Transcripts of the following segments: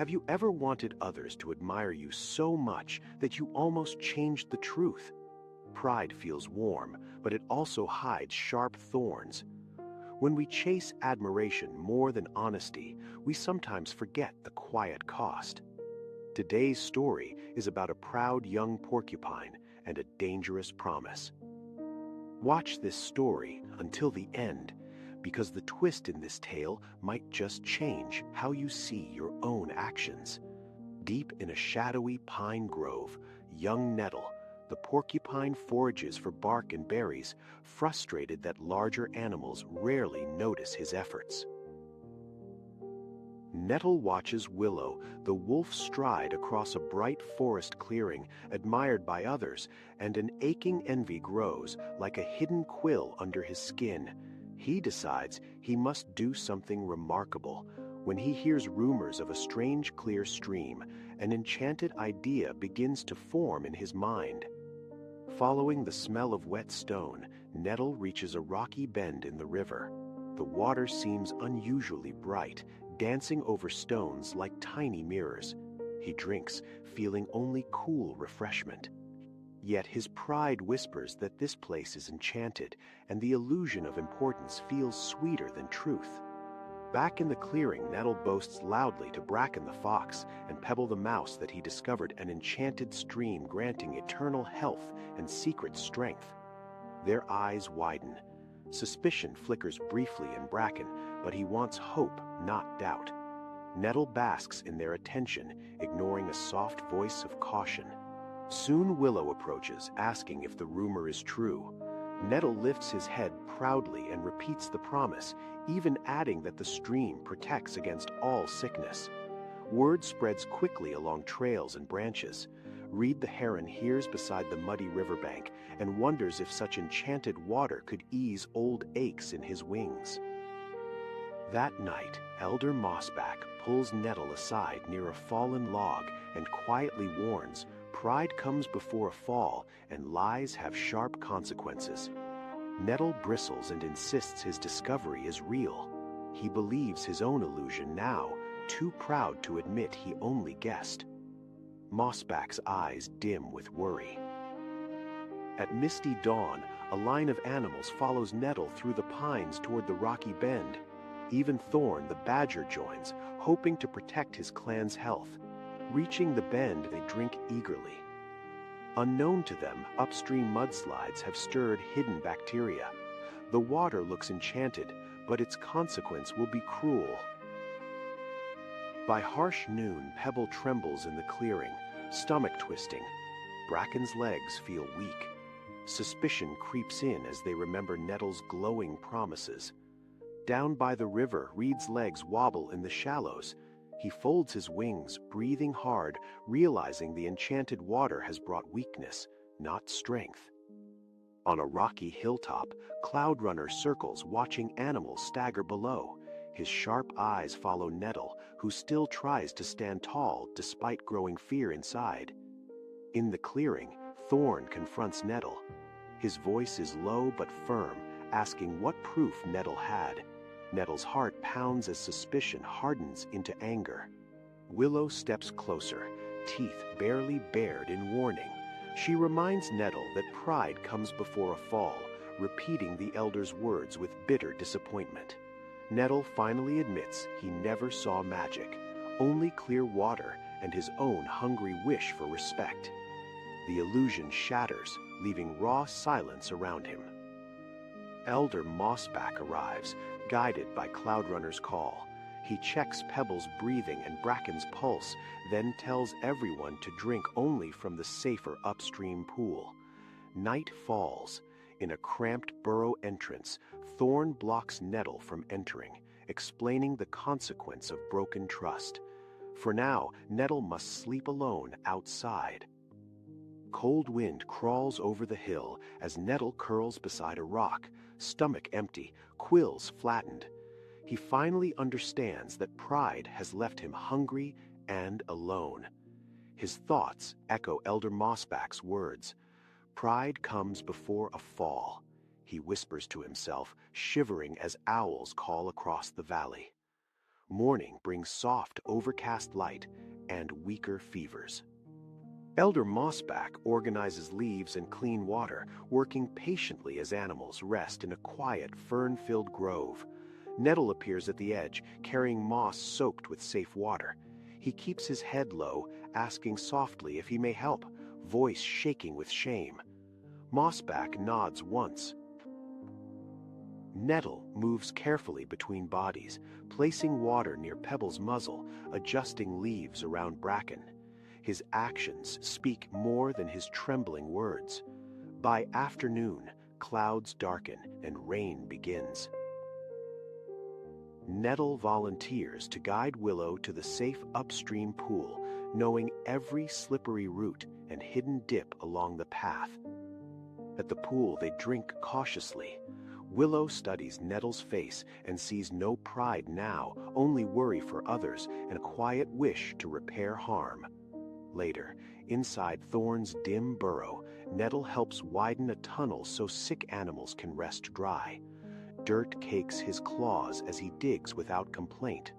Have you ever wanted others to admire you so much that you almost changed the truth? Pride feels warm, but it also hides sharp thorns. When we chase admiration more than honesty, we sometimes forget the quiet cost. Today's story is about a proud young porcupine and a dangerous promise. Watch this story until the end, because the twist in this tale might just change how you see your own actions. Deep in a shadowy pine grove, young Nettle, the porcupine, forages for bark and berries, frustrated that larger animals rarely notice his efforts. Nettle watches Willow, the wolf, stride across a bright forest clearing, admired by others, and an aching envy grows like a hidden quill under his skin. He decides he must do something remarkable. When he hears rumors of a strange clear stream, an enchanted idea begins to form in his mind. Following the smell of wet stone, Nettle reaches a rocky bend in the river. The water seems unusually bright, dancing over stones like tiny mirrors. He drinks, feeling only cool refreshment. Yet his pride whispers that this place is enchanted, and the illusion of importance feels sweeter than truth. Back in the clearing, Nettle boasts loudly to Bracken the fox and Pebble the mouse that he discovered an enchanted stream granting eternal health and secret strength. Their eyes widen. Suspicion flickers briefly in Bracken, but he wants hope, not doubt. Nettle basks in their attention, ignoring a soft voice of caution. Soon Willow approaches, asking if the rumor is true. Nettle lifts his head proudly and repeats the promise, even adding that the stream protects against all sickness. Word spreads quickly along trails and branches. Reed the heron hears beside the muddy riverbank and wonders if such enchanted water could ease old aches in his wings. That night, Elder Mossback pulls Nettle aside near a fallen log and quietly warns, pride comes before a fall, and lies have sharp consequences. Nettle bristles and insists his discovery is real. He believes his own illusion now, too proud to admit he only guessed. Mossback's eyes dim with worry. At misty dawn, a line of animals follows Nettle through the pines toward the rocky bend. Even Thorn, the badger, joins, hoping to protect his clan's health. Reaching the bend, they drink eagerly. Unknown to them, upstream mudslides have stirred hidden bacteria. The water looks enchanted, but its consequence will be cruel. By harsh noon, Pebble trembles in the clearing, stomach twisting. Bracken's legs feel weak. Suspicion creeps in as they remember Nettle's glowing promises. Down by the river, Reed's legs wobble in the shallows. He folds his wings, breathing hard, realizing the enchanted water has brought weakness, not strength. On a rocky hilltop, Cloudrunner circles, watching animals stagger below. His sharp eyes follow Nettle, who still tries to stand tall despite growing fear inside. In the clearing, Thorn confronts Nettle. His voice is low but firm, asking what proof Nettle had. Nettle's heart pounds as suspicion hardens into anger. Willow steps closer, teeth barely bared in warning. She reminds Nettle that pride comes before a fall, repeating the elder's words with bitter disappointment. Nettle finally admits he never saw magic, only clear water and his own hungry wish for respect. The illusion shatters, leaving raw silence around him. Elder Mossback arrives, guided by Cloudrunner's call. He checks Pebble's breathing and Bracken's pulse, then tells everyone to drink only from the safer upstream pool. Night falls. In a cramped burrow entrance, Thorn blocks Nettle from entering, explaining the consequence of broken trust. For now, Nettle must sleep alone outside. Cold wind crawls over the hill as Nettle curls beside a rock, stomach empty, quills flattened. He finally understands that pride has left him hungry and alone. His thoughts echo Elder Mossback's words. Pride comes before a fall, he whispers to himself, shivering as owls call across the valley. Morning brings soft, overcast light and weaker fevers. Elder Mossback organizes leaves and clean water, working patiently as animals rest in a quiet, fern-filled grove. Nettle appears at the edge, carrying moss soaked with safe water. He keeps his head low, asking softly if he may help, voice shaking with shame. Mossback nods once. Nettle moves carefully between bodies, placing water near Pebble's muzzle, adjusting leaves around bracken. His actions speak more than his trembling words. By afternoon, clouds darken and rain begins. Nettle volunteers to guide Willow to the safe upstream pool, knowing every slippery root and hidden dip along the path. At the pool, they drink cautiously. Willow studies Nettle's face and sees no pride now, only worry for others and a quiet wish to repair harm. Later, inside Thorn's dim burrow, Nettle helps widen a tunnel so sick animals can rest dry. Dirt cakes his claws as he digs without complaint.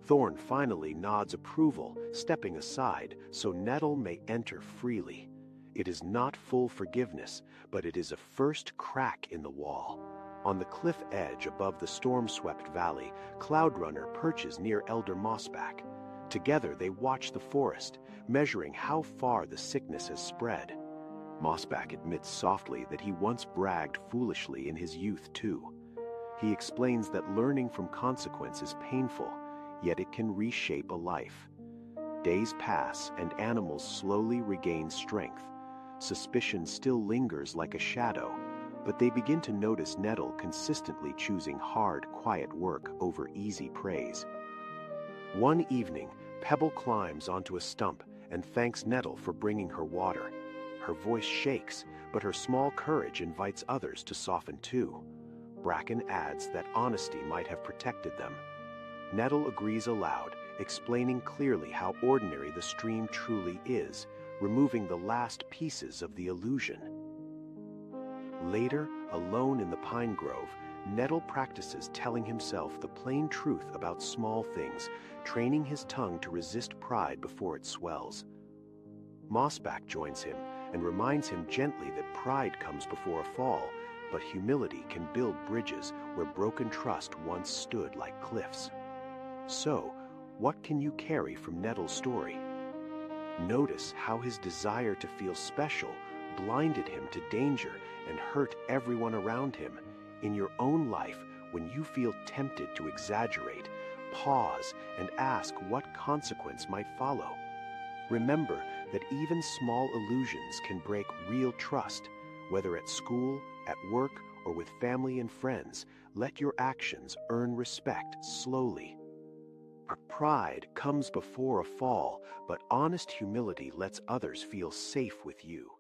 Thorn finally nods approval, stepping aside so Nettle may enter freely. It is not full forgiveness, but it is a first crack in the wall. On the cliff edge above the storm-swept valley, Cloudrunner perches near Elder Mossback. Together they watch the forest, measuring how far the sickness has spread. Mossback admits softly that he once bragged foolishly in his youth too. He explains that learning from consequence is painful, yet it can reshape a life. Days pass and animals slowly regain strength. Suspicion still lingers like a shadow, but they begin to notice Nettle consistently choosing hard, quiet work over easy praise. One evening, Pebble climbs onto a stump and thanks Nettle for bringing her water. Her voice shakes, but her small courage invites others to soften too. Bracken adds that honesty might have protected them. Nettle agrees aloud, explaining clearly how ordinary the stream truly is, removing the last pieces of the illusion. Later, alone in the pine grove, Nettle practices telling himself the plain truth about small things, training his tongue to resist pride before it swells. Mossback joins him and reminds him gently that pride comes before a fall, but humility can build bridges where broken trust once stood like cliffs. So, what can you carry from Nettle's story? Notice how his desire to feel special blinded him to danger and hurt everyone around him. In your own life, when you feel tempted to exaggerate, pause and ask what consequence might follow. Remember that even small illusions can break real trust, whether at school, at work, or with family and friends. Let your actions earn respect slowly. Pride comes before a fall, but honest humility lets others feel safe with you.